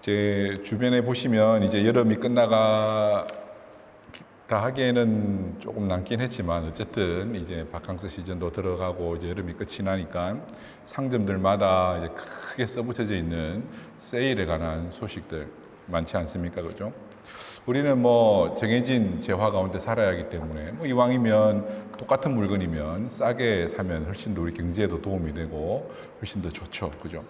제 주변에 보시면 이제 여름이 끝나가 다 하기에는 조금 남긴 했지만 어쨌든 이제 바캉스 시즌도 들어가고 이제 여름이 끝이 나니까 상점들마다 이제 크게 써붙여져 있는 세일에 관한 소식들 많지 않습니까? 그죠? 우리는 뭐 정해진 재화 가운데 살아야 하기 때문에 뭐 이왕이면 똑같은 물건이면 싸게 사면 훨씬 더 우리 경제에도 도움이 되고 훨씬 더 좋죠. 그죠?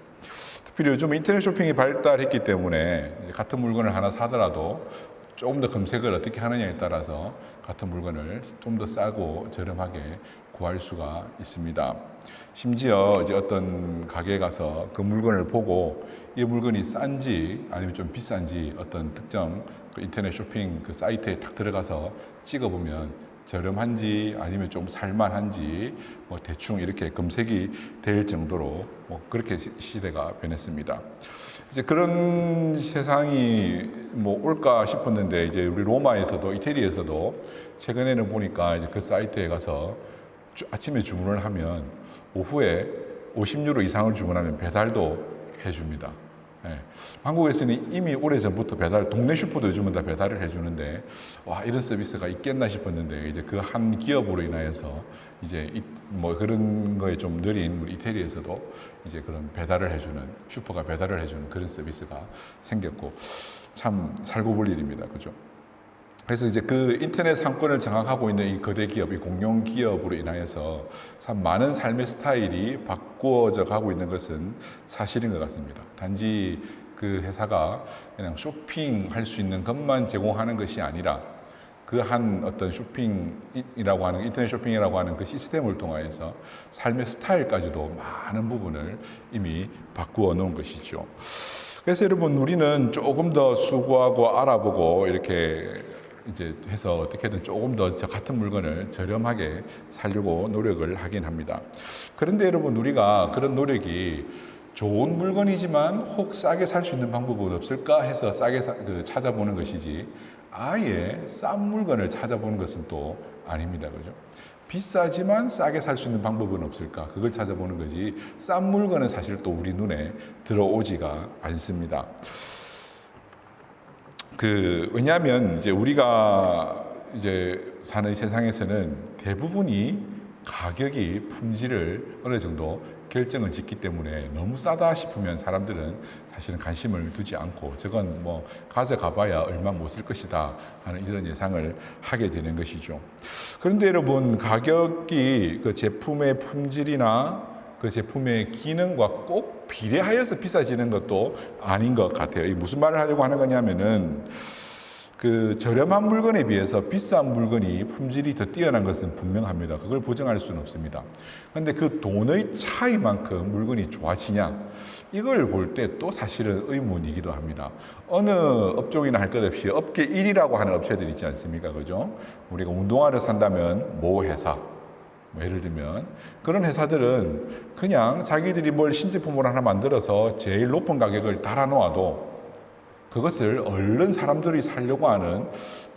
특히 요즘 인터넷 쇼핑이 발달했기 때문에 같은 물건을 하나 사더라도 조금 더 검색을 어떻게 하느냐에 따라서 같은 물건을 좀 더 싸고 저렴하게 구할 수가 있습니다. 심지어 이제 어떤 가게에 가서 그 물건을 보고 이 물건이 싼지 아니면 좀 비싼지 어떤 특정 그 인터넷 쇼핑 그 사이트에 딱 들어가서 찍어보면 저렴한지 아니면 좀 살만한지 뭐 대충 이렇게 검색이 될 정도로 뭐 그렇게 시대가 변했습니다. 이제 그런 세상이 뭐 올까 싶었는데 이제 우리 로마에서도 이태리에서도 최근에는 보니까 이제 그 사이트에 가서 아침에 주문을 하면 오후에 50유로 이상을 주문하면 배달도 해줍니다. 예. 한국에서는 이미 오래전부터 동네 슈퍼도 요즘은 다 배달을 해주는데, 와, 이런 서비스가 있겠나 싶었는데, 이제 그 한 기업으로 인하여서 이제 뭐 그런 거에 좀 느린 우리 이태리에서도 이제 그런 배달을 해주는, 슈퍼가 배달을 해주는 그런 서비스가 생겼고, 참 살고 볼 일입니다. 그죠? 그래서 이제 그 인터넷 상권을 장악하고 있는 이 거대 기업, 이 공룡 기업으로 인하여서 참 많은 삶의 스타일이 바꾸어져 가고 있는 것은 사실인 것 같습니다. 단지 그 회사가 그냥 쇼핑할 수 있는 것만 제공하는 것이 아니라 그 한 어떤 쇼핑이라고 하는, 인터넷 쇼핑이라고 하는 그 시스템을 통하여서 삶의 스타일까지도 많은 부분을 이미 바꾸어 놓은 것이죠. 그래서 여러분, 우리는 조금 더 수고하고 알아보고 이렇게 이제 해서 어떻게든 조금 더 저 같은 물건을 저렴하게 사려고 노력을 하긴 합니다. 그런데 여러분, 우리가 그런 노력이 좋은 물건이지만 혹 싸게 살 수 있는 방법은 없을까 해서 싸게 찾아보는 것이지, 아예 싼 물건을 찾아보는 것은 또 아닙니다. 그죠? 비싸지만 싸게 살 수 있는 방법은 없을까? 그걸 찾아보는 거지, 싼 물건은 사실 또 우리 눈에 들어오지가 않습니다. 왜냐하면 이제 우리가 이제 사는 세상에서는 대부분이 가격이 품질을 어느 정도 결정을 짓기 때문에 너무 싸다 싶으면 사람들은 사실은 관심을 두지 않고, 저건 뭐 가져가봐야 얼마 못 쓸 것이다 하는 이런 예상을 하게 되는 것이죠. 그런데 여러분, 가격이 그 제품의 품질이나 그 제품의 기능과 꼭 비례하여서 비싸지는 것도 아닌 것 같아요. 이 무슨 말을 하려고 하는 거냐면은, 그 저렴한 물건에 비해서 비싼 물건이 품질이 더 뛰어난 것은 분명합니다. 그걸 부정할 수는 없습니다. 그런데 그 돈의 차이만큼 물건이 좋아지냐, 이걸 볼 때 또 사실은 의문이기도 합니다. 어느 업종이나 할 것 없이 업계 1위라고 하는 업체들 있지 않습니까? 그죠? 우리가 운동화를 산다면 모 회사, 예를 들면 그런 회사들은 그냥 자기들이 뭘 신제품을 하나 만들어서 제일 높은 가격을 달아놓아도 그것을 얼른 사람들이 사려고 하는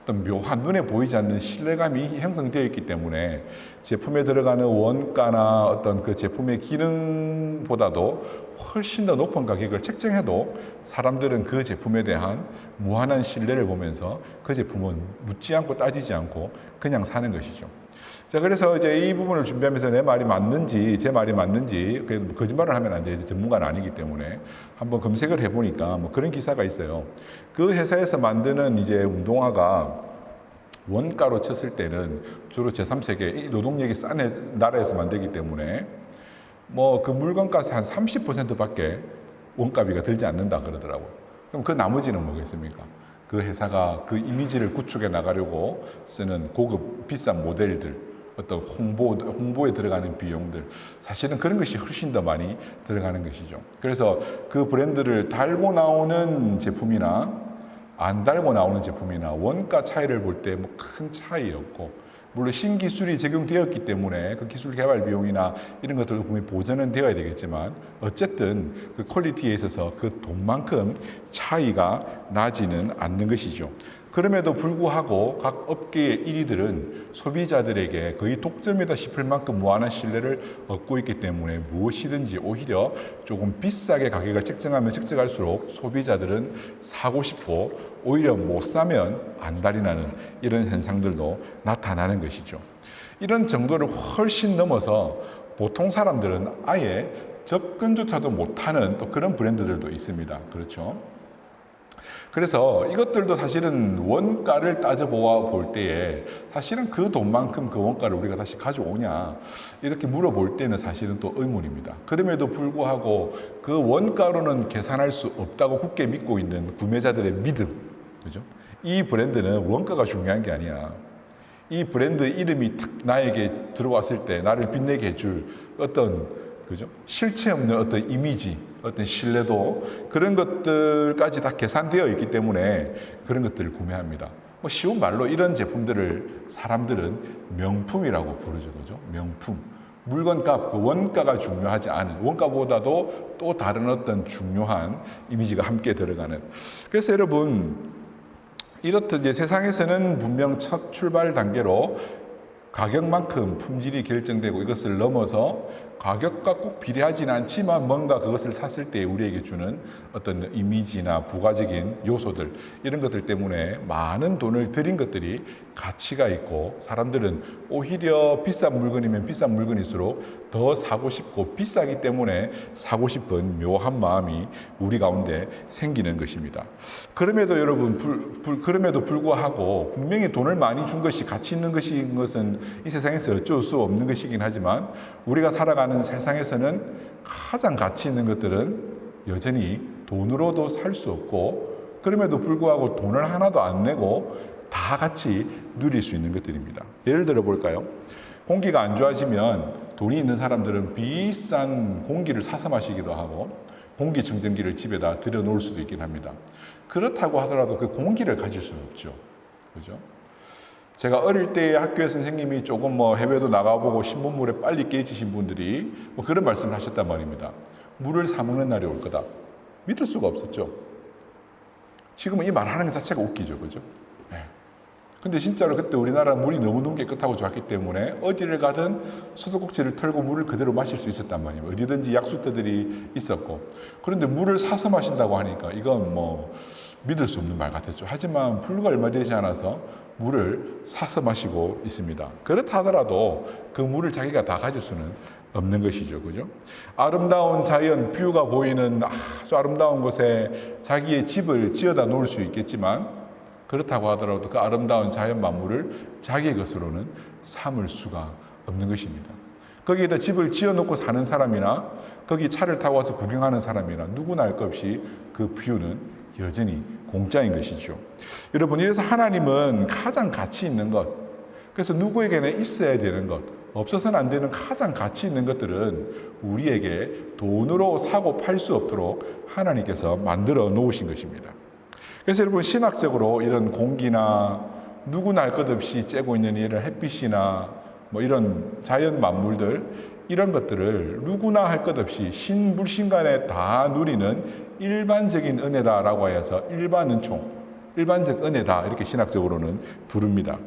어떤 묘한, 눈에 보이지 않는 신뢰감이 형성되어 있기 때문에 제품에 들어가는 원가나 어떤 그 제품의 기능보다도 훨씬 더 높은 가격을 책정해도 사람들은 그 제품에 대한 무한한 신뢰를 보면서 그 제품은 묻지 않고 따지지 않고 그냥 사는 것이죠. 자, 그래서 이제 이 부분을 준비하면서 내 말이 맞는지, 제 말이 맞는지, 거짓말을 하면 안 돼요. 전문가는 아니기 때문에. 한번 검색을 해보니까 뭐 그런 기사가 있어요. 그 회사에서 만드는 이제 운동화가 원가로 쳤을 때는 주로 제3세계, 노동력이 싼 나라에서 만들기 때문에 뭐 그 물건가스 한 30%밖에 원가비가 들지 않는다 그러더라고요. 그럼 그 나머지는 뭐겠습니까? 그 회사가 그 이미지를 구축해 나가려고 쓰는 고급 비싼 모델들, 어떤 홍보에 들어가는 비용들, 사실은 그런 것이 훨씬 더 많이 들어가는 것이죠. 그래서 그 브랜드를 달고 나오는 제품이나 안 달고 나오는 제품이나 원가 차이를 볼 때 뭐 큰 차이였고, 물론 신기술이 적용되었기 때문에 그 기술 개발 비용이나 이런 것들도 분명히 보전은 되어야 되겠지만, 어쨌든 그 퀄리티에 있어서 그 돈만큼 차이가 나지는 않는 것이죠. 그럼에도 불구하고 각 업계의 1위들은 소비자들에게 거의 독점이다 싶을 만큼 무한한 신뢰를 얻고 있기 때문에 무엇이든지 오히려 조금 비싸게 가격을 책정하면 책정할수록 소비자들은 사고 싶고 오히려 못 사면 안달이 나는 이런 현상들도 나타나는 것이죠. 이런 정도를 훨씬 넘어서 보통 사람들은 아예 접근조차도 못하는 또 그런 브랜드들도 있습니다. 그렇죠? 그래서 이것들도 사실은 원가를 따져보아 볼 때에 사실은 그 돈만큼 그 원가를 우리가 다시 가져오냐 이렇게 물어볼 때는 사실은 또 의문입니다. 그럼에도 불구하고 그 원가로는 계산할 수 없다고 굳게 믿고 있는 구매자들의 믿음, 그죠? 이 브랜드는 원가가 중요한 게 아니야. 이 브랜드 이름이 탁 나에게 들어왔을 때 나를 빛내게 해줄 어떤, 그죠? 실체 없는 어떤 이미지, 어떤 신뢰도, 그런 것들까지 다 계산되어 있기 때문에 그런 것들을 구매합니다. 뭐 쉬운 말로 이런 제품들을 사람들은 명품이라고 부르죠. 그죠? 명품. 물건값, 그 원가가 중요하지 않은, 원가보다도 또 다른 어떤 중요한 이미지가 함께 들어가는. 그래서 여러분, 이렇듯 이제 세상에서는 분명 첫 출발 단계로 가격만큼 품질이 결정되고 이것을 넘어서 가격과 꼭 비례하지는 않지만 뭔가 그것을 샀을 때 우리에게 주는 어떤 이미지나 부가적인 요소들, 이런 것들 때문에 많은 돈을 들인 것들이 가치가 있고 사람들은 오히려 비싼 물건이면 비싼 물건일수록 더 사고 싶고 비싸기 때문에 사고 싶은 묘한 마음이 우리 가운데 생기는 것입니다. 그럼에도 여러분, 그럼에도 불구하고 분명히 돈을 많이 준 것이 가치 있는 것인 것은 이 세상에서 어쩔 수 없는 것이긴 하지만 우리가 살아가는 세상에서는 가장 가치 있는 것들은 여전히 돈으로도 살 수 없고 그럼에도 불구하고 돈을 하나도 안 내고 다 같이 누릴 수 있는 것들입니다. 예를 들어 볼까요? 공기가 안 좋아지면 돈이 있는 사람들은 비싼 공기를 사서 마시기도 하고 공기청정기를 집에다 들여놓을 수도 있긴 합니다. 그렇다고 하더라도 그 공기를 가질 수는 없죠. 그죠? 제가 어릴 때 학교에 선생님이 조금 해외도 나가보고 신문물에 빨리 깨지신 분들이 그런 말씀을 하셨단 말입니다. 물을 사 먹는 날이 올 거다. 믿을 수가 없었죠. 지금은 이 말하는 것 자체가 웃기죠. 그죠? 네. 근데 진짜로 그때 우리나라 물이 너무너무 깨끗하고 좋았기 때문에 어디를 가든 수도꼭지를 털고 물을 그대로 마실 수 있었단 말이에요. 어디든지 약수터들이 있었고. 그런데 물을 사서 마신다고 하니까 이건 믿을 수 없는 말 같았죠. 하지만 불과 얼마 되지 않아서 물을 사서 마시고 있습니다. 그렇다 하더라도 그 물을 자기가 다 가질 수는 없는 것이죠. 그죠? 아름다운 자연, 뷰가 보이는 아주 아름다운 곳에 자기의 집을 지어다 놓을 수 있겠지만 그렇다고 하더라도 그 아름다운 자연 만물을 자기의 것으로는 삼을 수가 없는 것입니다. 거기에다 집을 지어놓고 사는 사람이나 거기 차를 타고 와서 구경하는 사람이나 누구나 알 것 없이 그 뷰는 여전히 공짜인 것이죠. 여러분, 이래서 하나님은 가장 가치 있는 것, 그래서 누구에게는 있어야 되는 것, 없어서는 안 되는 가장 가치 있는 것들은 우리에게 돈으로 사고 팔 수 없도록 하나님께서 만들어 놓으신 것입니다. 그래서 여러분, 신학적으로 이런 공기나 누구나 알 것 없이 쬐고 있는 이런 햇빛이나 이런 자연 만물들, 이런 것들을 누구나 할 것 없이 신불신간에 다 누리는 일반적인 은혜다라고 해서 일반적 은혜다, 이렇게 신학적으로는 부릅니다.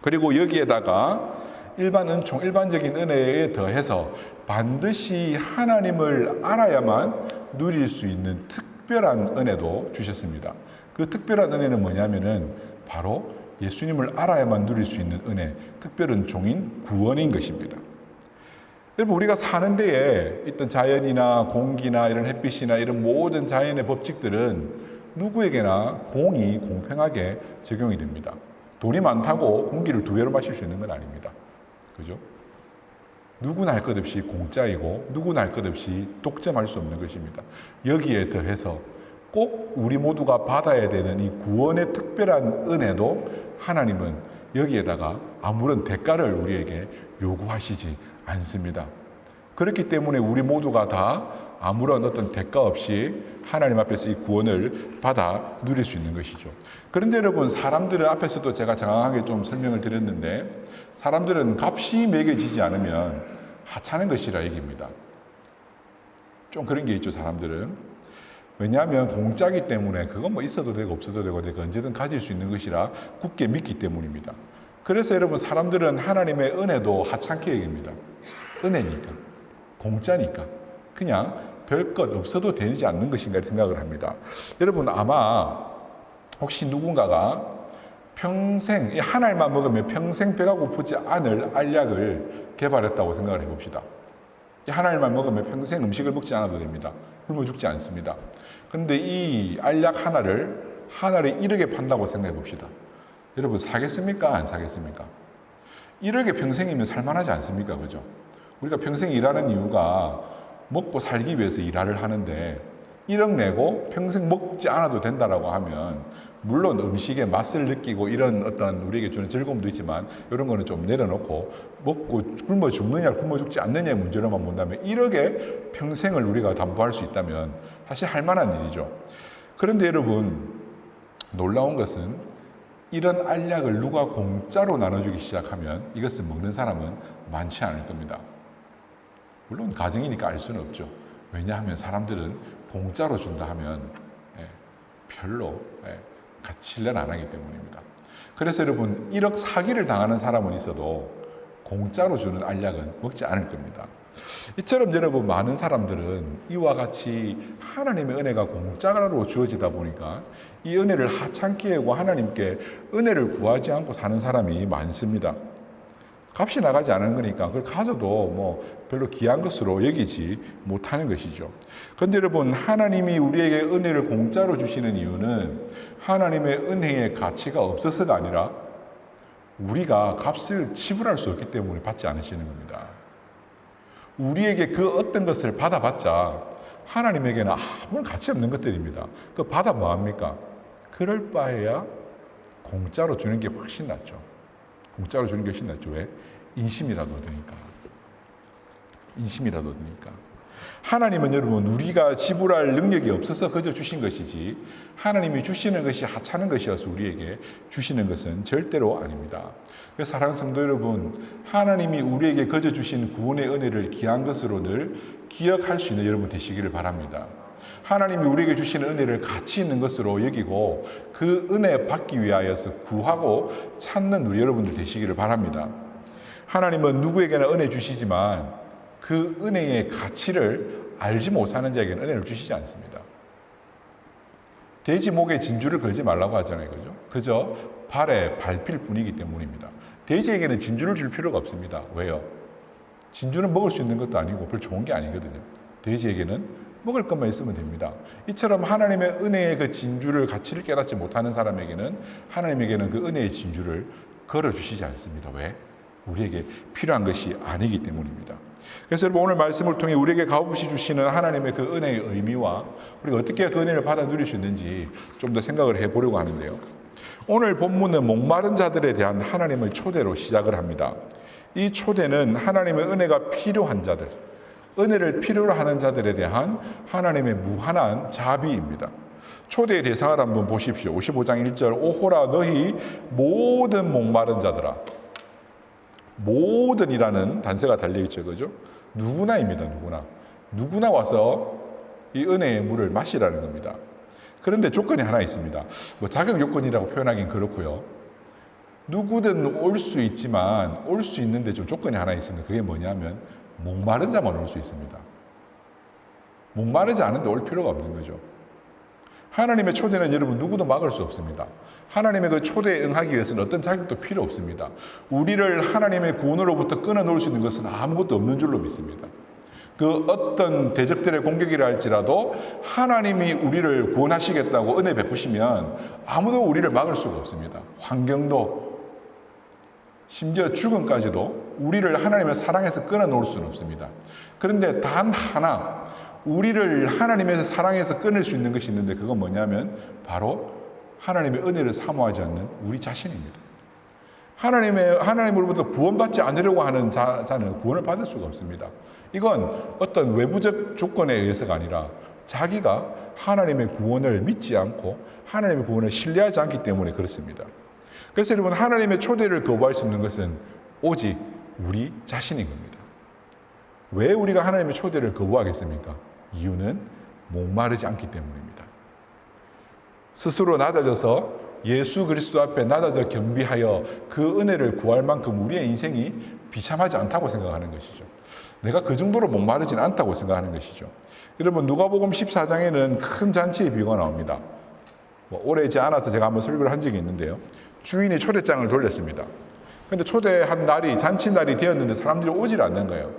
그리고 여기에다가 일반적인 은혜에 더해서 반드시 하나님을 알아야만 누릴 수 있는 특별한 은혜도 주셨습니다. 그 특별한 은혜는 뭐냐면은 바로 예수님을 알아야만 누릴 수 있는 은혜, 특별한 종인 구원인 것입니다. 여러분, 우리가 사는 데에 있던 자연이나 공기나 이런 햇빛이나 이런 모든 자연의 법칙들은 누구에게나 공평하게 적용이 됩니다. 돈이 많다고 공기를 2배로 마실 수 있는 건 아닙니다. 그죠? 누구나 할 것 없이 공짜이고 누구나 할 것 없이 독점할 수 없는 것입니다. 여기에 더해서 꼭 우리 모두가 받아야 되는 이 구원의 특별한 은혜도 하나님은 여기에다가 아무런 대가를 우리에게 요구하시지 않습니다. 그렇기 때문에 우리 모두가 다 아무런 어떤 대가 없이 하나님 앞에서 이 구원을 받아 누릴 수 있는 것이죠. 그런데 여러분, 사람들은 앞에서도 제가 장황하게 좀 설명을 드렸는데 사람들은 값이 매겨지지 않으면 하찮은 것이라 얘기입니다. 좀 그런 게 있죠, 사람들은. 왜냐하면 공짜기 때문에 그건 뭐 있어도 되고 없어도 되고 내가 언제든 가질 수 있는 것이라 굳게 믿기 때문입니다. 그래서 여러분 사람들은 하나님의 은혜도 하찮게 여깁니다. 은혜니까, 공짜니까 그냥 별것 없어도 되지 않는 것인가 생각을 합니다. 여러분 아마 혹시 누군가가 평생 한 알만 먹으면 평생 배가 고프지 않을 알약을 개발했다고 생각을 해봅시다. 이 한 알만 먹으면 평생 음식을 먹지 않아도 됩니다. 굶어 죽지 않습니다. 그런데 이 알약 하나를 1억에 판다고 생각해 봅시다. 여러분 사겠습니까? 안 사겠습니까? 1억에 평생이면 살만하지 않습니까? 그죠? 우리가 평생 일하는 이유가 먹고 살기 위해서 일을 하는데 1억 내고 평생 먹지 않아도 된다라고 하면 물론 음식의 맛을 느끼고 이런 어떤 우리에게 주는 즐거움도 있지만 이런 거는 좀 내려놓고 먹고 굶어 죽느냐 굶어 죽지 않느냐의 문제로만 본다면 1억의 평생을 우리가 담보할 수 있다면 사실 할 만한 일이죠. 그런데 여러분 놀라운 것은 이런 알약을 누가 공짜로 나눠주기 시작하면 이것을 먹는 사람은 많지 않을 겁니다. 물론 가정이니까 알 수는 없죠. 왜냐하면 사람들은 공짜로 준다 하면 별로 신뢰는 안 하기 때문입니다. 그래서 여러분 1억 사기를 당하는 사람은 있어도 공짜로 주는 알약은 먹지 않을 겁니다. 이처럼 여러분 많은 사람들은 이와 같이 하나님의 은혜가 공짜로 주어지다 보니까 이 은혜를 하찮게 여기고 하나님께 은혜를 구하지 않고 사는 사람이 많습니다. 값이 나가지 않은 거니까 그걸 가져도 뭐 별로 귀한 것으로 여기지 못하는 것이죠. 그런데 여러분 하나님이 우리에게 은혜를 공짜로 주시는 이유는 하나님의 은혜의 가치가 없어서가 아니라 우리가 값을 지불할 수 없기 때문에 받지 않으시는 겁니다. 우리에게 그 어떤 것을 받아봤자 하나님에게는 아무런 가치 없는 것들입니다. 그 받아 뭐합니까? 그럴 바에야 공짜로 주는 게 훨씬 낫죠. 공짜로 주는 게 훨씬 낫죠. 왜? 인심이라도 얻으니까. 인심이라도 얻으니까. 하나님은 여러분 우리가 지불할 능력이 없어서 그저 주신 것이지 하나님이 주시는 것이 하찮은 것이어서 우리에게 주시는 것은 절대로 아닙니다. 그래서 사랑하는 성도 여러분, 하나님이 우리에게 거저 주신 구원의 은혜를 귀한 것으로 늘 기억할 수 있는 여러분 되시기를 바랍니다. 하나님이 우리에게 주시는 은혜를 가치 있는 것으로 여기고 그 은혜 받기 위하여서 구하고 찾는 우리 여러분들 되시기를 바랍니다. 하나님은 누구에게나 은혜 주시지만 그 은혜의 가치를 알지 못하는 자에게는 은혜를 주시지 않습니다. 돼지 목에 진주를 걸지 말라고 하잖아요. 그죠? 그저 발에 밟힐 뿐이기 때문입니다. 돼지에게는 진주를 줄 필요가 없습니다. 왜요? 진주는 먹을 수 있는 것도 아니고 별 좋은 게 아니거든요. 돼지에게는 먹을 것만 있으면 됩니다. 이처럼 하나님의 은혜의 그 진주를 가치를 깨닫지 못하는 사람에게는 하나님에게는 그 은혜의 진주를 걸어주시지 않습니다. 왜? 우리에게 필요한 것이 아니기 때문입니다. 그래서 여러분 오늘 말씀을 통해 우리에게 값없이 주시는 하나님의 그 은혜의 의미와 우리가 어떻게 그 은혜를 받아 누릴 수 있는지 좀 더 생각을 해보려고 하는데요. 오늘 본문은 목마른 자들에 대한 하나님의 초대로 시작을 합니다. 이 초대는 하나님의 은혜가 필요한 자들, 은혜를 필요로 하는 자들에 대한 하나님의 무한한 자비입니다. 초대의 대상을 한번 보십시오. 55장 1절 오호라 너희 모든 목마른 자들아. 모든이라는 단서가 달려있죠. 그죠? 누구나입니다. 누구나 와서 이 은혜의 물을 마시라는 겁니다. 그런데 조건이 하나 있습니다. 뭐 자격 요건이라고 표현하긴 그렇고요. 누구든 올 수 있지만 올 수 있는데 좀 조건이 하나 있습니다. 그게 뭐냐면 목마른 자만 올 수 있습니다. 목마르지 않은데 올 필요가 없는 거죠. 하나님의 초대는 여러분 누구도 막을 수 없습니다. 하나님의 그 초대에 응하기 위해서는 어떤 자격도 필요 없습니다. 우리를 하나님의 구원으로부터 끊어놓을 수 있는 것은 아무것도 없는 줄로 믿습니다. 그 어떤 대적들의 공격이라 할지라도 하나님이 우리를 구원하시겠다고 은혜 베푸시면 아무도 우리를 막을 수가 없습니다. 환경도 심지어 죽음까지도 우리를 하나님의 사랑에서 끊어놓을 수는 없습니다. 그런데 단 하나 우리를 하나님의 사랑에서 끊을 수 있는 것이 있는데 그건 뭐냐면 바로 하나님의 은혜를 사모하지 않는 우리 자신입니다. 하나님으로부터 구원받지 않으려고 하는 자는 구원을 받을 수가 없습니다. 이건 어떤 외부적 조건에 의해서가 아니라 자기가 하나님의 구원을 믿지 않고 하나님의 구원을 신뢰하지 않기 때문에 그렇습니다. 그래서 여러분 하나님의 초대를 거부할 수 없는 것은 오직 우리 자신인 겁니다. 왜 우리가 하나님의 초대를 거부하겠습니까? 이유는 목마르지 않기 때문입니다. 스스로 낮아져서 예수 그리스도 앞에 낮아져 겸비하여 그 은혜를 구할 만큼 우리의 인생이 비참하지 않다고 생각하는 것이죠. 내가 그 정도로 목마르진 않다고 생각하는 것이죠. 여러분, 누가복음 14장에는 큰 잔치의 비유가 나옵니다. 오래지 않아서 제가 한번 설교를 한 적이 있는데요. 주인이 초대장을 돌렸습니다. 근데 초대한 날이 잔치날이 되었는데 사람들이 오질 않는 거예요.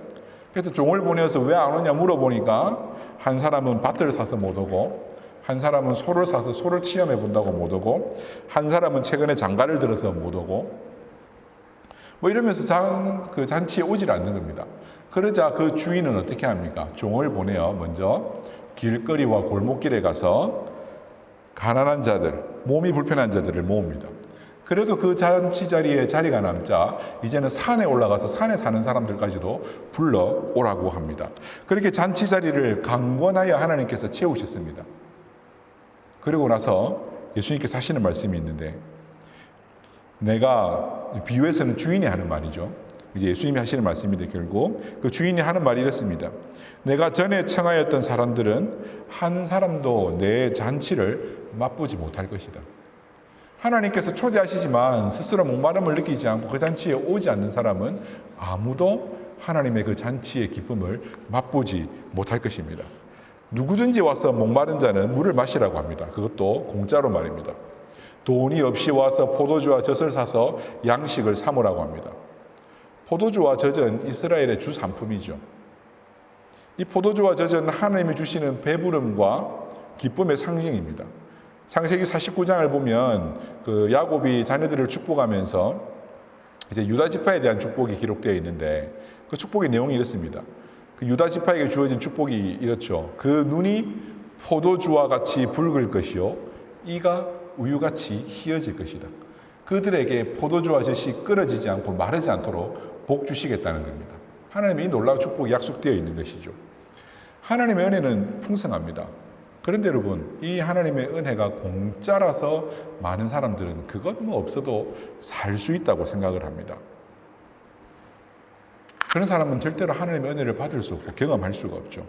그래서 종을 보내서 왜 안 오냐 물어보니까 한 사람은 밭을 사서 못 오고, 한 사람은 소를 사서 소를 체험해 본다고 못 오고, 한 사람은 최근에 장가를 들어서 못 오고, 이러면서 그 잔치에 오질 않는 겁니다. 그러자 그 주인은 어떻게 합니까? 종을 보내어 먼저 길거리와 골목길에 가서 가난한 자들, 몸이 불편한 자들을 모읍니다. 그래도 그 잔치 자리에 자리가 남자 이제는 산에 올라가서 산에 사는 사람들까지도 불러오라고 합니다. 그렇게 잔치 자리를 강권하여 하나님께서 채우셨습니다. 그리고 나서 예수님께서 하시는 말씀이 있는데, 내가 비유에서는 주인이 하는 말이죠. 이제 예수님이 하시는 말씀인데 결국 그 주인이 하는 말이 이렇습니다. 내가 전에 청하였던 사람들은 한 사람도 내 잔치를 맛보지 못할 것이다. 하나님께서 초대하시지만 스스로 목마름을 느끼지 않고 그 잔치에 오지 않는 사람은 아무도 하나님의 그 잔치의 기쁨을 맛보지 못할 것입니다. 누구든지 와서 목마른 자는 물을 마시라고 합니다. 그것도 공짜로 말입니다. 돈이 없이 와서 포도주와 젖을 사서 양식을 삼으라고 합니다. 포도주와 젖은 이스라엘의 주 sản 품이죠. 이 포도주와 젖은 하나님이 주시는 배부름과 기쁨의 상징입니다. 창세기 49장을 보면 그 야곱이 자녀들을 축복하면서 이제 유다 지파에 대한 축복이 기록되어 있는데, 그 축복의 내용이 이렇습니다. 그 유다 지파에게 주어진 축복이 이렇죠. 그 눈이 포도주와 같이 붉을 것이요 이가 우유같이 희어질 것이다. 그들에게 포도주와 젖이 끓어지지 않고 마르지 않도록 복 주시겠다는 겁니다. 하나님의 이 놀라운 축복이 약속되어 있는 것이죠. 하나님의 은혜는 풍성합니다. 그런데 여러분, 이 하나님의 은혜가 공짜라서 많은 사람들은 그것 없어도 살 수 있다고 생각을 합니다. 그런 사람은 절대로 하나님의 은혜를 받을 수 없고 경험할 수가 없죠.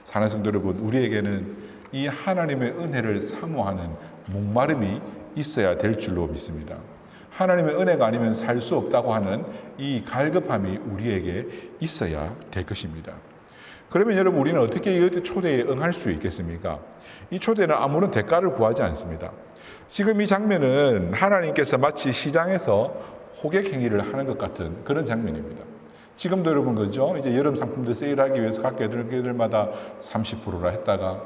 사랑하는 성도 여러분, 우리에게는 이 하나님의 은혜를 사모하는 목마름이 있어야 될 줄로 믿습니다. 하나님의 은혜가 아니면 살 수 없다고 하는 이 갈급함이 우리에게 있어야 될 것입니다. 그러면 여러분, 우리는 어떻게 이 초대에 응할 수 있겠습니까? 이 초대는 아무런 대가를 구하지 않습니다. 지금 이 장면은 하나님께서 마치 시장에서 호객 행위를 하는 것 같은 그런 장면입니다. 지금도 여러분 그죠? 이제 여름 상품들 세일하기 위해서 각 개들마다 30%라 했다가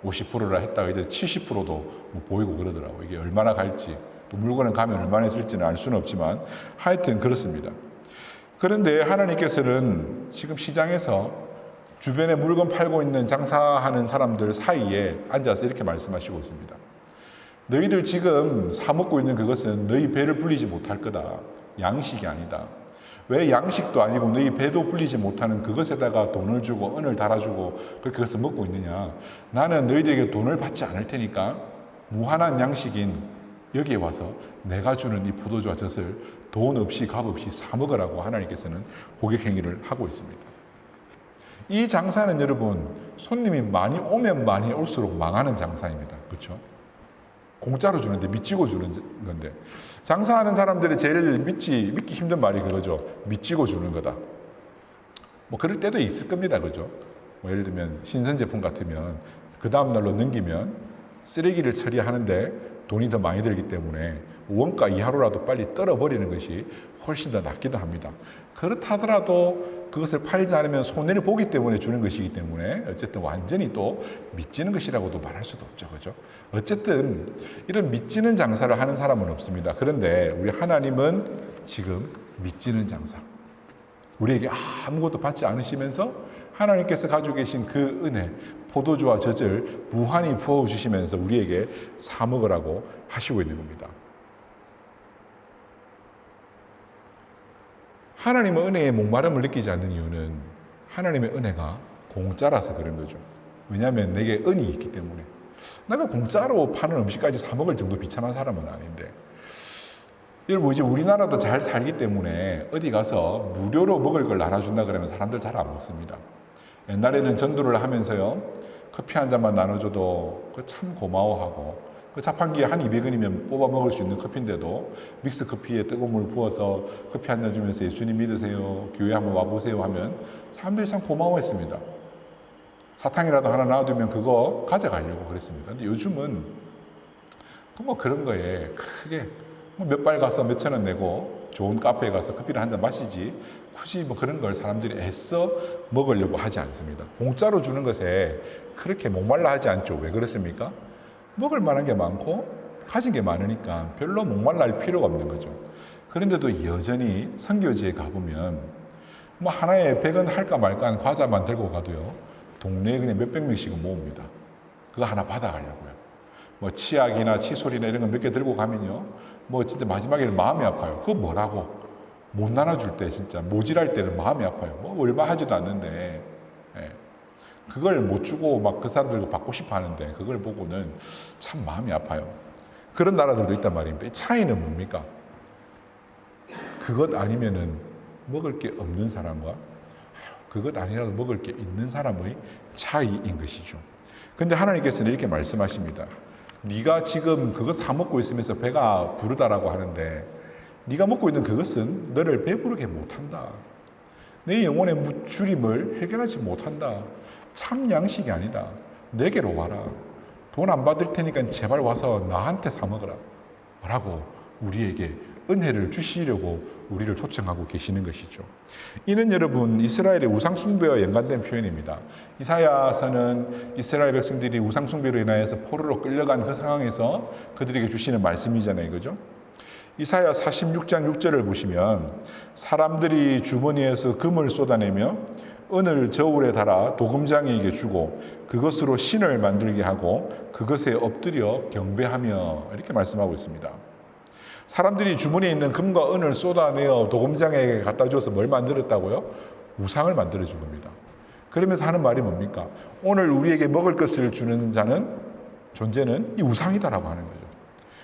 50%라 했다가 이제 70%도 보이고 그러더라고요. 이게 얼마나 갈지, 또 물건을 가면 얼마나 쓸지는 알 수는 없지만 하여튼 그렇습니다. 그런데 하나님께서는 지금 시장에서 주변에 물건 팔고 있는 장사하는 사람들 사이에 앉아서 이렇게 말씀하시고 있습니다. 너희들 지금 사 먹고 있는 그것은 너희 배를 불리지 못할 거다. 양식이 아니다. 왜 양식도 아니고 너희 배도 불리지 못하는 그것에다가 돈을 주고 은을 달아주고 그렇게 그것을 먹고 있느냐. 나는 너희들에게 돈을 받지 않을 테니까 무한한 양식인 여기에 와서 내가 주는 이 포도주와 젖을 돈 없이 값 없이 사 먹으라고 하나님께서는 고객 행위를 하고 있습니다. 이 장사는 여러분, 손님이 많이 오면 많이 올수록 망하는 장사입니다. 그렇죠? 공짜로 주는데 미치고 주는 건데, 장사하는 사람들이 제일 믿기 힘든 말이 그거죠. 미치고 주는 거다. 그럴 때도 있을 겁니다. 그죠? 예를 들면 신선 제품 같으면 그 다음 날로 넘기면 쓰레기를 처리하는데 돈이 더 많이 들기 때문에 원가 이하로라도 빨리 떨어버리는 것이 훨씬 더 낫기도 합니다. 그렇다 하더라도 그것을 팔지 않으면 손해를 보기 때문에 주는 것이기 때문에 어쨌든 완전히 또 미치는 것이라고도 말할 수도 없죠. 그죠? 어쨌든 이런 미치는 장사를 하는 사람은 없습니다. 그런데 우리 하나님은 지금 미치는 장사, 우리에게 아무것도 받지 않으시면서 하나님께서 가지고 계신 그 은혜, 포도주와 젖을 무한히 부어주시면서 우리에게 사 먹으라고 하시고 있는 겁니다. 하나님의 은혜에 목마름을 느끼지 않는 이유는 하나님의 은혜가 공짜라서 그런 거죠. 왜냐하면 내게 은이 있기 때문에. 내가 공짜로 파는 음식까지 사 먹을 정도 비참한 사람은 아닌데, 여러분 이제 우리나라도 잘 살기 때문에 어디 가서 무료로 먹을 걸 나눠준다 그러면 사람들 잘 안 먹습니다. 옛날에는 전도를 하면서요, 커피 한 잔만 나눠줘도 그 참 고마워하고, 그 자판기에 한 200원이면 뽑아 먹을 수 있는 커피인데도 믹스 커피에 뜨거운 물 부어서 커피 한 잔 주면서 예수님 믿으세요, 교회 한번 와보세요 하면 사람들이 참 고마워했습니다. 사탕이라도 하나 놔두면 그거 가져가려고 그랬습니다. 근데 요즘은 뭐 그런 거에 크게 몇 발 가서 몇천 원 내고 좋은 카페에 가서 커피를 한 잔 마시지 굳이 뭐 그런 걸 사람들이 애써 먹으려고 하지 않습니다. 공짜로 주는 것에 그렇게 목말라 하지 않죠. 왜 그렇습니까? 먹을 만한 게 많고 가진 게 많으니까 별로 목말라 할 필요가 없는 거죠. 그런데도 여전히 선교지에 가보면 뭐 하나에 100원 할까 말까 하는 과자만 들고 가도요, 동네에 그냥 몇백 명씩은 모읍니다. 그거 하나 받아가려고요. 뭐 치약이나 칫솔이나 이런 거 몇 개 들고 가면요, 뭐 진짜 마지막에는 마음이 아파요. 그거 뭐라고 못 나눠줄 때 진짜 모질할 때는 마음이 아파요. 뭐 얼마 하지도 않는데, 예. 그걸 못 주고 막 그 사람들도 받고 싶어 하는데 그걸 보고는 참 마음이 아파요. 그런 나라들도 있단 말입니다. 차이는 뭡니까? 그것 아니면은 먹을 게 없는 사람과 그것 아니라도 먹을 게 있는 사람의 차이인 것이죠. 근데 하나님께서는 이렇게 말씀하십니다. 네가 지금 그것 사 먹고 있으면서 배가 부르다라고 하는데 네가 먹고 있는 그것은 너를 배부르게 못한다. 내 영혼의 무추림을 해결하지 못한다. 참 양식이 아니다. 내게로 와라. 돈 안 받을 테니까 제발 와서 나한테 사 먹어라. 라고 우리에게 은혜를 주시려고 우리를 초청하고 계시는 것이죠. 이는 여러분 이스라엘의 우상숭배와 연관된 표현입니다. 이사야서는 이스라엘 백성들이 우상숭배로 인하여서 포로로 끌려간 그 상황에서 그들에게 주시는 말씀이잖아요. 그죠? 이사야 46장 6절을 보시면 사람들이 주머니에서 금을 쏟아내며 은을 저울에 달아 도금장이에게 주고 그것으로 신을 만들게 하고 그것에 엎드려 경배하며 이렇게 말씀하고 있습니다. 사람들이 주머니에 있는 금과 은을 쏟아내어 도금장에게 갖다 줘서 뭘 만들었다고요? 우상을 만들어 준 겁니다. 그러면서 하는 말이 뭡니까? 오늘 우리에게 먹을 것을 주는 자는, 존재는 이 우상이다라고 하는 거죠.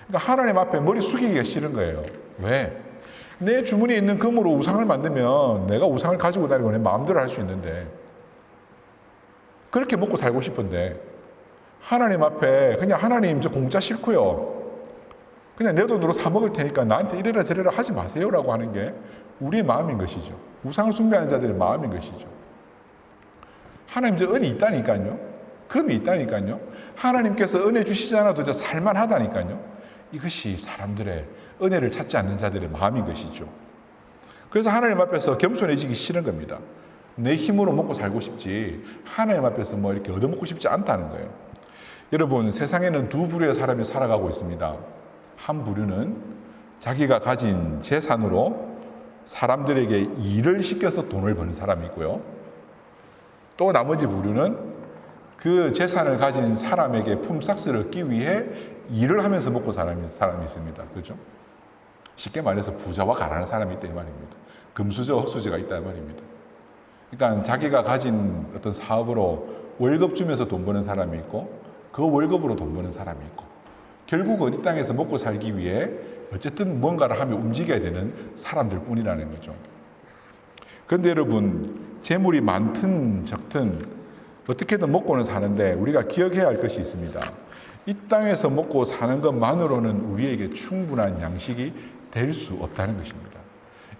그러니까 하나님 앞에 머리 숙이기가 싫은 거예요. 왜? 내 주머니에 있는 금으로 우상을 만들면 내가 우상을 가지고 다니고 내 마음대로 할 수 있는데, 그렇게 먹고 살고 싶은데 하나님 앞에 그냥 하나님 저 공짜 싫고요, 그냥 내 돈으로 사 먹을 테니까 나한테 이래라 저래라 하지 마세요라고 하는 게 우리의 마음인 것이죠. 우상을 숭배하는 자들의 마음인 것이죠. 하나님 저 은이 있다니까요. 금이 있다니까요. 하나님께서 은혜 주시지 않아도 저 살만하다니까요. 이것이 사람들의 은혜를 찾지 않는 자들의 마음인 것이죠. 그래서 하나님 앞에서 겸손해지기 싫은 겁니다. 내 힘으로 먹고 살고 싶지 하나님 앞에서 뭐 이렇게 얻어먹고 싶지 않다는 거예요. 여러분, 세상에는 두 부류의 사람이 살아가고 있습니다. 한 부류는 자기가 가진 재산으로 사람들에게 일을 시켜서 돈을 버는 사람이 있고요. 또 나머지 부류는 그 재산을 가진 사람에게 품삯을 얻기 위해 일을 하면서 먹고 사는 사람이 있습니다. 그렇죠? 쉽게 말해서 부자와 가난한 사람이 있다 이 말입니다. 금수저와 흙수저가 있다 이 말입니다. 그러니까 자기가 가진 어떤 사업으로 월급 주면서 돈 버는 사람이 있고 그 월급으로 돈 버는 사람이 있고 결국은 이 땅에서 먹고 살기 위해 어쨌든 뭔가를 하며 움직여야 되는 사람들 뿐이라는 거죠. 그런데 여러분, 재물이 많든 적든 어떻게든 먹고는 사는데 우리가 기억해야 할 것이 있습니다. 이 땅에서 먹고 사는 것만으로는 우리에게 충분한 양식이 될 수 없다는 것입니다.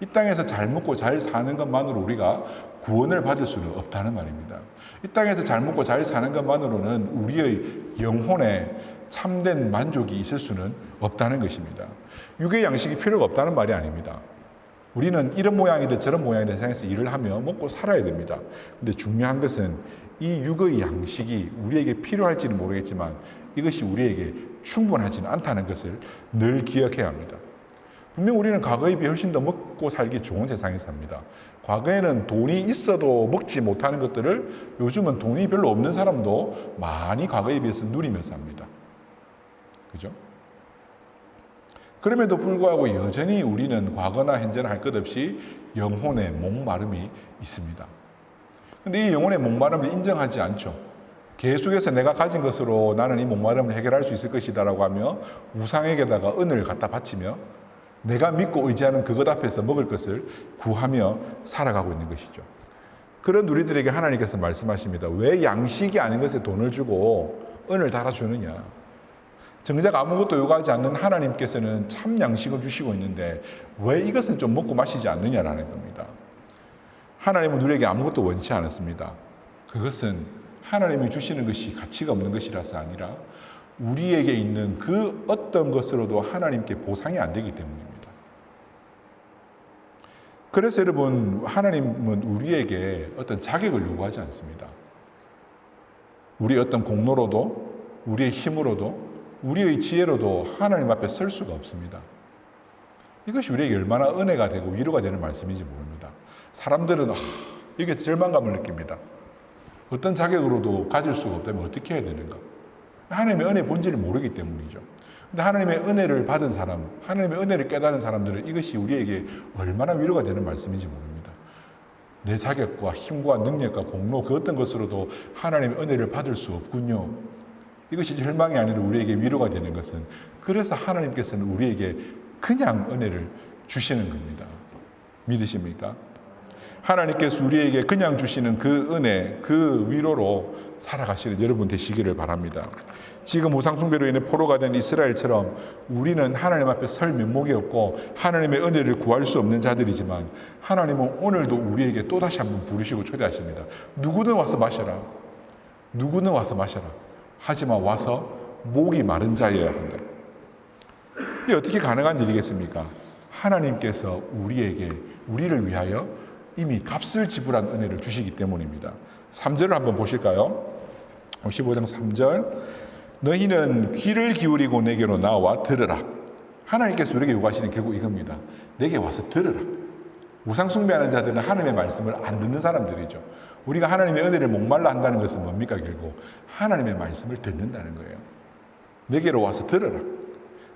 이 땅에서 잘 먹고 잘 사는 것만으로 우리가 구원을 받을 수는 없다는 말입니다. 이 땅에서 잘 먹고 잘 사는 것만으로는 우리의 영혼에 참된 만족이 있을 수는 없다는 것입니다. 육의 양식이 필요가 없다는 말이 아닙니다. 우리는 이런 모양이든 저런 모양이든 세상에서 일을 하며 먹고 살아야 됩니다. 근데 중요한 것은 이 육의 양식이 우리에게 필요할지는 모르겠지만 이것이 우리에게 충분하지는 않다는 것을 늘 기억해야 합니다. 분명 우리는 과거에 비해 훨씬 더 먹고 살기 좋은 세상에 삽니다. 과거에는 돈이 있어도 먹지 못하는 것들을 요즘은 돈이 별로 없는 사람도 많이 과거에 비해서 누리며 삽니다. 그죠? 그럼에도 불구하고 여전히 우리는 과거나 현재나 할 것 없이 영혼의 목마름이 있습니다. 근데 이 영혼의 목마름을 인정하지 않죠. 계속해서 내가 가진 것으로 나는 이 목마름을 해결할 수 있을 것이다라고 하며 우상에게다가 은을 갖다 바치며 내가 믿고 의지하는 그것 앞에서 먹을 것을 구하며 살아가고 있는 것이죠. 그런 우리들에게 하나님께서 말씀하십니다. 왜 양식이 아닌 것에 돈을 주고 은을 달아주느냐. 정작 아무것도 요구하지 않는 하나님께서는 참 양식을 주시고 있는데 왜 이것은 좀 먹고 마시지 않느냐라는 겁니다. 하나님은 우리에게 아무것도 원치 않았습니다. 그것은 하나님이 주시는 것이 가치가 없는 것이라서 아니라 우리에게 있는 그 어떤 것으로도 하나님께 보상이 안 되기 때문입니다. 그래서 여러분, 하나님은 우리에게 어떤 자격을 요구하지 않습니다. 우리의 어떤 공로로도, 우리의 힘으로도, 우리의 지혜로도 하나님 앞에 설 수가 없습니다. 이것이 우리에게 얼마나 은혜가 되고 위로가 되는 말씀인지 모릅니다. 사람들은 이게 절망감을 느낍니다. 어떤 자격으로도 가질 수가 없다면 어떻게 해야 되는가? 하나님의 은혜의 본질을 모르기 때문이죠. 근데 하나님의 은혜를 받은 사람, 하나님의 은혜를 깨달은 사람들은 이것이 우리에게 얼마나 위로가 되는 말씀인지 모릅니다. 내 자격과 힘과 능력과 공로 그 어떤 것으로도 하나님의 은혜를 받을 수 없군요. 이것이 절망이 아니라 우리에게 위로가 되는 것은 그래서 하나님께서는 우리에게 그냥 은혜를 주시는 겁니다. 믿으십니까? 하나님께서 우리에게 그냥 주시는 그 은혜, 그 위로로 살아가시는 여러분 되시기를 바랍니다. 지금 우상숭배로 인해 포로가 된 이스라엘처럼 우리는 하나님 앞에 설 면목이 없고 하나님의 은혜를 구할 수 없는 자들이지만 하나님은 오늘도 우리에게 또다시 한번 부르시고 초대하십니다. 누구든 와서 마셔라. 누구든 와서 마셔라. 하지만 와서 목이 마른 자여야 한다. 이게 어떻게 가능한 일이겠습니까? 하나님께서 우리를 위하여 이미 값을 지불한 은혜를 주시기 때문입니다. 3절을 한번 보실까요? 55장 3절. 너희는 귀를 기울이고 내게로 나와 들으라. 하나님께서 우리에게 요구하시는 결국 이겁니다. 내게 와서 들으라. 우상 숭배하는 자들은 하나님의 말씀을 안 듣는 사람들이죠. 우리가 하나님의 은혜를 목말라 한다는 것은 뭡니까? 결국 하나님의 말씀을 듣는다는 거예요. 내게로 와서 들으라.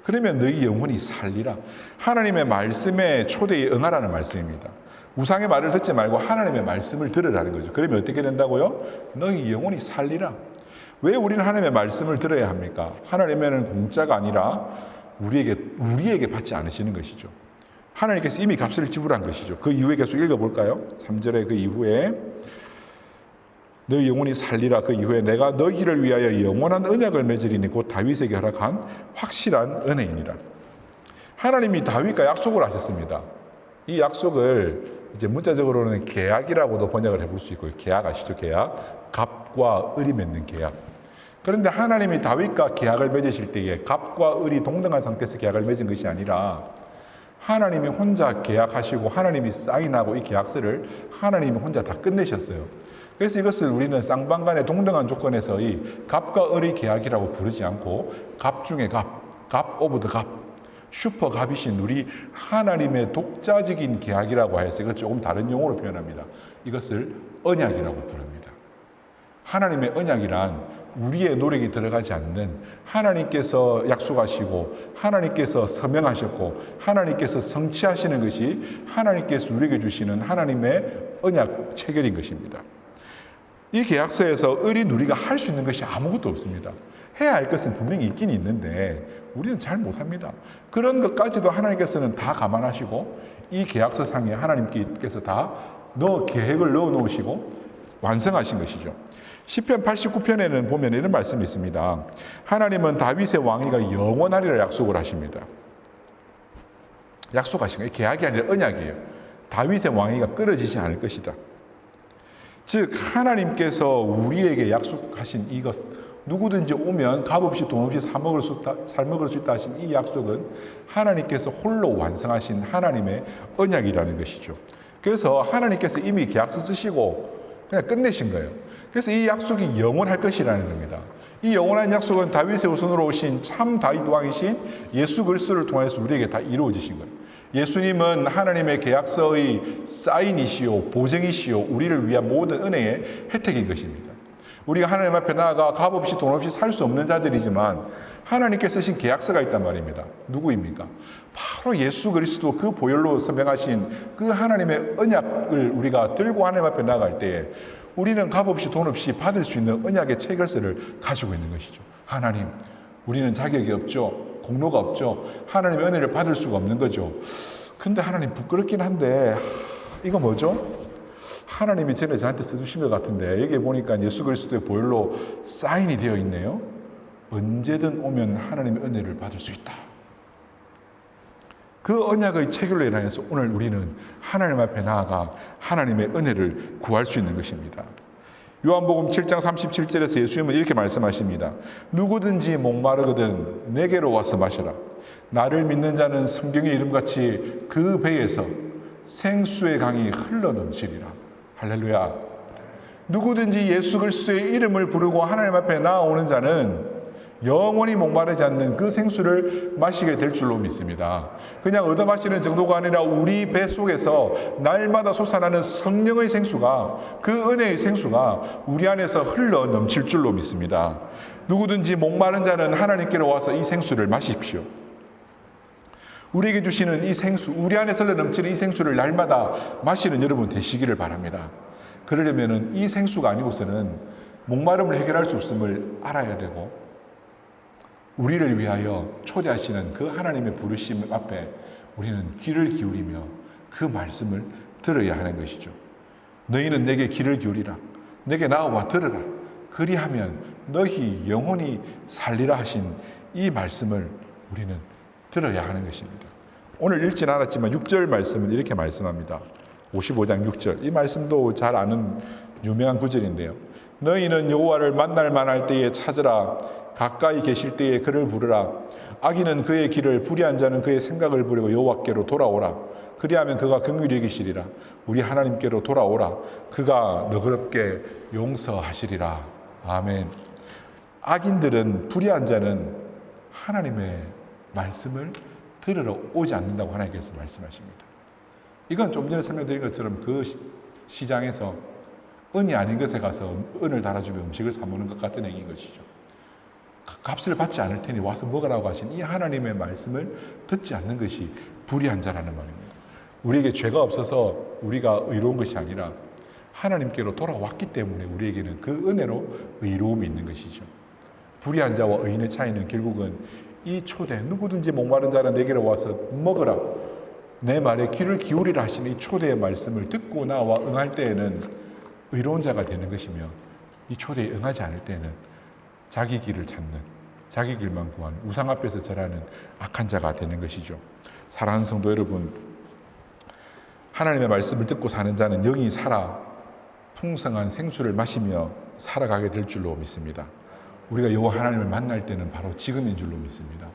그러면 너희 영혼이 살리라. 하나님의 말씀의 초대에 응하라는 말씀입니다. 우상의 말을 듣지 말고 하나님의 말씀을 들으라는 거죠. 그러면 어떻게 된다고요? 너희 영혼이 살리라. 왜 우리는 하나님의 말씀을 들어야 합니까? 하나님은 공짜가 아니라 우리에게 받지 않으시는 것이죠. 하나님께서 이미 값을 지불한 것이죠. 그 이후에 계속 읽어볼까요? 3절에 그 이후에 너희 영혼이 살리라. 그 이후에 내가 너희를 위하여 영원한 언약을 맺으리니 곧 다윗에게 허락한 확실한 은혜이니라. 하나님이 다윗과 약속을 하셨습니다. 이 약속을 이제 문자적으로는 계약이라고도 번역을 해볼 수 있고요. 계약 아시죠? 계약. 갑과 을이 맺는 계약. 그런데 하나님이 다윗과 계약을 맺으실 때에 갑과 을이 동등한 상태에서 계약을 맺은 것이 아니라 하나님이 혼자 계약하시고 하나님이 사인하고 이 계약서를 하나님이 혼자 다 끝내셨어요. 그래서 이것을 우리는 쌍방간의 동등한 조건에서의 갑과 을의 계약이라고 부르지 않고 갑 중에 갑 오브 더 갑, 슈퍼 갑이신 우리 하나님의 독자적인 계약이라고 해서 이걸 조금 다른 용어로 표현합니다. 이것을 언약이라고 부릅니다. 하나님의 언약이란 우리의 노력이 들어가지 않는 하나님께서 약속하시고 하나님께서 서명하셨고 하나님께서 성취하시는 것이 하나님께서 우리에게 주시는 하나님의 언약 체결인 것입니다. 이 계약서에서 을이 우리가 할 수 있는 것이 아무것도 없습니다. 해야 할 것은 분명히 있긴 있는데 우리는 잘 못합니다. 그런 것까지도 하나님께서는 다 감안하시고 이 계약서상에 하나님께서 다 계획을 넣어 놓으시고 완성하신 것이죠. 시편 89편에는 보면 이런 말씀이 있습니다. 하나님은 다윗의 왕위가 영원하리라 약속을 하십니다. 약속하신 거예요. 계약이 아니라 언약이에요. 다윗의 왕위가 끊어지지 않을 것이다. 즉 하나님께서 우리에게 약속하신 이것, 누구든지 오면 값없이 돈 없이 사 먹을 수 있다 하신 이 약속은 하나님께서 홀로 완성하신 하나님의 언약이라는 것이죠. 그래서 하나님께서 이미 계약서 쓰시고 그냥 끝내신 거예요. 그래서 이 약속이 영원할 것이라는 겁니다. 이 영원한 약속은 다윗의 후손으로 오신 참 다윗 왕이신 예수 그리스도를 통해서 우리에게 다 이루어지신 거예요. 예수님은 하나님의 계약서의 사인이시오, 보증이시오, 우리를 위한 모든 은혜의 혜택인 것입니다. 우리가 하나님 앞에 나아가 값없이 돈 없이 살 수 없는 자들이지만 하나님께 쓰신 계약서가 있단 말입니다. 누구입니까? 바로 예수 그리스도 그 보혈로 서명하신 그 하나님의 언약을 우리가 들고 하나님 앞에 나아갈 때에 우리는 값없이 돈 없이 받을 수 있는 언약의 체결서를 가지고 있는 것이죠. 하나님, 우리는 자격이 없죠. 공로가 없죠. 하나님의 은혜를 받을 수가 없는 거죠. 근데 하나님 부끄럽긴 한데 이거 뭐죠? 하나님이 전에 저한테 써주신 것 같은데 여기 보니까 예수 그리스도의 보혈로 사인이 되어 있네요. 언제든 오면 하나님의 은혜를 받을 수 있다. 그 언약의 체결로 인하여서 오늘 우리는 하나님 앞에 나아가 하나님의 은혜를 구할 수 있는 것입니다. 요한복음 7장 37절에서 예수님은 이렇게 말씀하십니다. 누구든지 목마르거든 내게로 와서 마셔라. 나를 믿는 자는 성경의 이름같이 그 배에서 생수의 강이 흘러넘치리라. 할렐루야. 누구든지 예수 그리스도의 이름을 부르고 하나님 앞에 나아오는 자는 영원히 목마르지 않는 그 생수를 마시게 될 줄로 믿습니다. 그냥 얻어 마시는 정도가 아니라 우리 배 속에서 날마다 솟아나는 성령의 생수가, 그 은혜의 생수가 우리 안에서 흘러 넘칠 줄로 믿습니다. 누구든지 목마른 자는 하나님께로 와서 이 생수를 마십시오. 우리에게 주시는 이 생수, 우리 안에서 흘러 넘치는 이 생수를 날마다 마시는 여러분 되시기를 바랍니다. 그러려면 이 생수가 아니고서는 목마름을 해결할 수 없음을 알아야 되고, 우리를 위하여 초대하시는 그 하나님의 부르심 앞에 우리는 귀를 기울이며 그 말씀을 들어야 하는 것이죠. 너희는 내게 귀를 기울이라. 내게 나와 들으라. 그리하면 너희 영혼이 살리라 하신 이 말씀을 우리는 들어야 하는 것입니다. 오늘 읽진 않았지만 6절 말씀은 이렇게 말씀합니다. 55장 6절. 이 말씀도 잘 아는 유명한 구절인데요. 너희는 여호와를 만날 만할 때에 찾으라. 가까이 계실 때에 그를 부르라. 악인은 그의 길을, 불의한 자는 그의 생각을 버리고 여호와께로 돌아오라. 그리하면 그가 긍휼히 여기시리라. 우리 하나님께로 돌아오라. 그가 너그럽게 용서하시리라. 아멘. 악인들은, 불의한 자는 하나님의 말씀을 들으러 오지 않는다고 하나님께서 말씀하십니다. 이건 좀 전에 설명드린 것처럼 그 시장에서 은이 아닌 것에 가서 은을 달아주며 음식을 사먹는 것 같은 행위인 것이죠. 값을 받지 않을 테니 와서 먹으라고 하신 이 하나님의 말씀을 듣지 않는 것이 불의한 자라는 말입니다. 우리에게 죄가 없어서 우리가 의로운 것이 아니라 하나님께로 돌아왔기 때문에 우리에게는 그 은혜로 의로움이 있는 것이죠. 불의한 자와 의인의 차이는 결국은 이 초대, 누구든지 목마른 자는 내게로 와서 먹으라, 내 말에 귀를 기울이라 하시는 이 초대의 말씀을 듣고 나와 응할 때에는 의로운 자가 되는 것이며, 이 초대에 응하지 않을 때는 자기 길을 찾는, 자기 길만 구하는, 우상 앞에서 절하는 악한 자가 되는 것이죠. 사랑하는 성도 여러분, 하나님의 말씀을 듣고 사는 자는 영이 살아 풍성한 생수를 마시며 살아가게 될 줄로 믿습니다. 우리가 여호와 하나님을 만날 때는 바로 지금인 줄로 믿습니다.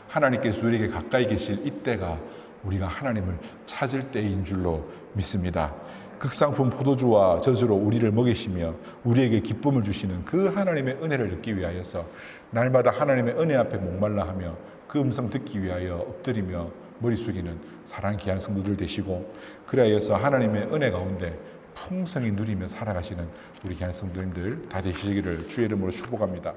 하나님께서 우리에게 가까이 계실 이때가 우리가 하나님을 찾을 때인 줄로 믿습니다. 극상품 포도주와 젖으로 우리를 먹이시며 우리에게 기쁨을 주시는 그 하나님의 은혜를 얻기 위하여서 날마다 하나님의 은혜 앞에 목말라 하며 그 음성 듣기 위하여 엎드리며 머리 숙이는 사랑하는 귀한 성도들 되시고, 그래서 하나님의 은혜 가운데 풍성히 누리며 살아가시는 우리 귀한 성도님들 다 되시기를 주의 이름으로 축복합니다.